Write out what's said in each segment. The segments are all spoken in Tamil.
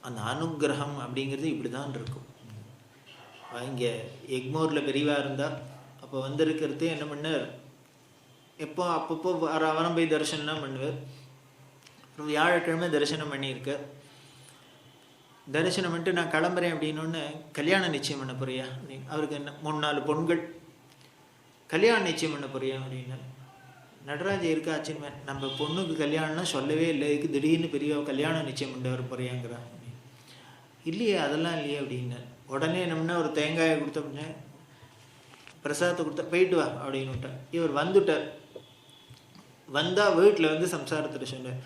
அந்த அனுகிரகம் அப்படிங்கிறது இப்படி தான் இருக்கும். இங்கே எக்மோரில் பெரியவா இருந்தால் அப்போ வந்திருக்கிறது என்ன பண்ணார், எப்போ அப்பப்போ அவரம் போய் தரிசனம் பண்ணுவார். அப்புறம் வியாழக்கிழமை தரிசனம் பண்ணியிருக்கார். தரிசனம் பண்ணிட்டு நான் கிளம்புறேன் அப்படின்னொன்னு, கல்யாணம் நிச்சயம் பண்ண போறியா அப்படின்னு. அவருக்கு என்ன 3-4 பொண்கள், கல்யாணம் நிச்சயம் பண்ண போறியா அப்படின்னா. நடராஜ இருக்கா ஆச்சுமே, நம்ம பொண்ணுக்கு கல்யாணம்னா சொல்லவே இல்லை, இதுக்கு திடீர்னு பெரிய கல்யாணம் நிச்சயம் பண்ண வர போறியாங்கிறான். இல்லையே அதெல்லாம் இல்லையே அப்படின்னு. உடனே என்னம்னா ஒரு தேங்காயை கொடுத்த அப்படின்னா, பிரசாதத்தை கொடுத்தா போயிட்டு வா அப்படின்னு விட்டார். இவர் வந்துட்டார். வந்தால் வீட்டில் வந்து சம்சாரத்தில் சொன்னார்,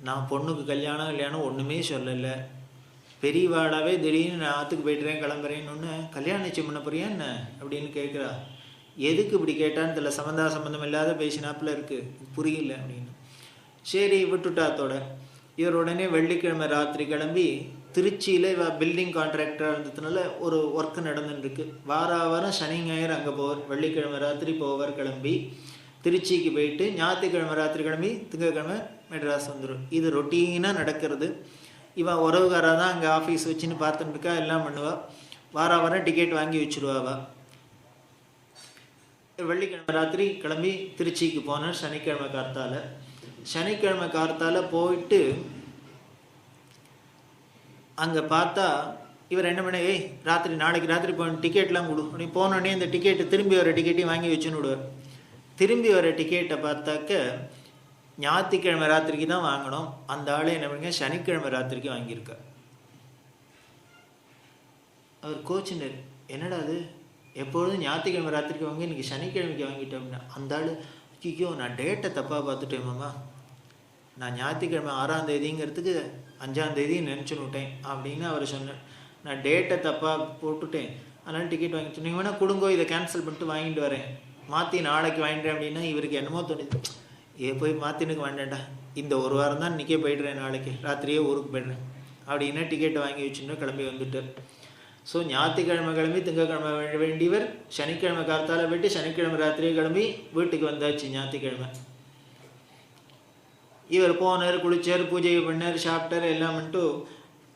நான் பொண்ணுக்கு கல்யாணம் ஒன்றுமே சொல்லலை, பெரியவாடாவே திடீர்னு நான் ஆற்றுக்கு போய்ட்டுறேன் கிளம்புறேன்னு. கல்யாணம் நிச்சயம் பண்ண போறியா என்ன அப்படின்னு கேட்குறா. எதுக்கு இப்படி கேட்டான்னு தெரியல, சம்மந்தம் இல்லாத பேசினாப்பில் இருக்குது, புரியல அப்படின்னு. சரி விட்டுட்டாத்தோட இவர் உடனே வெள்ளிக்கிழமை ராத்திரி கிளம்பி திருச்சியில் பில்டிங் கான்ட்ராக்டராக இருந்ததுனால ஒரு ஒர்க்கு நடந்துட்டுருக்கு. வாரம் சனி ஞாயிறு அங்கே போவார். வெள்ளிக்கிழமை ராத்திரி போவார் கிளம்பி திருச்சிக்கு போயிட்டு, ஞாயிற்றுக்கிழமை ராத்திரி கிளம்பி திங்கக்கிழமை மெட்ராஸ் வந்துடும். இது ரொட்டீனாக நடக்கிறது. இவன் உறவுகாராக தான் அங்கே ஆஃபீஸ் வச்சுன்னு பார்த்துட்டுருக்கா, எல்லாம் பண்ணுவாள். வாரம் டிக்கெட் வாங்கி வச்சுருவாவா. வெள்ளிக்கிழமை ராத்திரி கிளம்பி திருச்சிக்கு போனார். சனிக்கிழமை கார்த்தால போயிட்டு அங்கே பார்த்தா இவர் என்ன பண்ண, நாளைக்கு ராத்திரி போன டிக்கெட்லாம் கொடு அப்படி. போனோடனே இந்த டிக்கெட்டு திரும்பி வர டிக்கெட்டையும் வாங்கி வச்சுன்னு விடுவார். திரும்பி வர டிக்கெட்டை பார்த்தாக்க ஞாயிற்றுக்கிழமை ராத்திரிக்கு தான் வாங்கணும். அந்த ஆளை என்ன பண்ணுங்க, சனிக்கிழமை ராத்திரிக்கு வாங்கியிருக்கார். அவர் கோச்சினர், என்னடா அது, எப்பொழுதும் ஞாயிற்றுக்கிழமை ராத்திரிக்கு வாங்கி இன்றைக்கி சனிக்கிழமைக்கு வாங்கிட்டோம்னா. அந்த ஆள், ஐயோ நான் டேட்டை தப்பாக பார்த்துட்டேன் மாமா, நான் ஞாயிற்றுக்கிழமை 6ஆம் தேதிங்கிறதுக்கு 5ஆம் தேதி நினச்சுன்னு விட்டேன் அப்படின்னு அவர் சொன்னேன். நான் டேட்டை தப்பாக போட்டுட்டேன், அதனால் டிக்கெட் வாங்கிட்டு நீங்கள் வேணால் கொடுங்கோ, இதை கேன்சல் பண்ணிட்டு வாங்கிட்டு வரேன், மாற்றி நாளைக்கு வாங்கிட்டேன் அப்படின்னா. இவருக்கு என்னமோ தோணுது, போய் மாற்றினுக்கு வேண்டேன்டா, இந்த ஒரு வாரம் தான் இன்றைக்கே போய்ட்றேன், நாளைக்கு ராத்திரியே ஊருக்கு போய்ட்றேன் அப்படின்னா டிக்கெட்டை வாங்கி வச்சுன்னு கிளம்பி வந்துட்டார். ஸோ ஞாயிற்றுக்கிழமை கிளம்பி திங்கக்கிழமை வேண்டியவர் சனிக்கிழமை கார்த்தால போய்ட்டு சனிக்கிழமை ராத்திரியே கிளம்பி வீட்டுக்கு வந்தாச்சு. ஞாயிற்றுக்கிழமை இவர் போனார், குளிச்சார், பூஜை பண்ணார், சாப்பிட்டார், எல்லாம் பண்ணிட்டு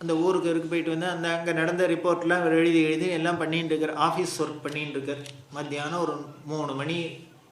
அந்த ஊருக்கு போயிட்டு வந்தால் அந்த அங்கே நடந்த ரிப்போர்ட்லாம் இவர் எழுதி எல்லாம் பண்ணிட்டு இருக்கார். ஆஃபீஸ் ஒர்க் பண்ணிட்டு இருக்கார். மத்தியானம் ஒரு 3 மணி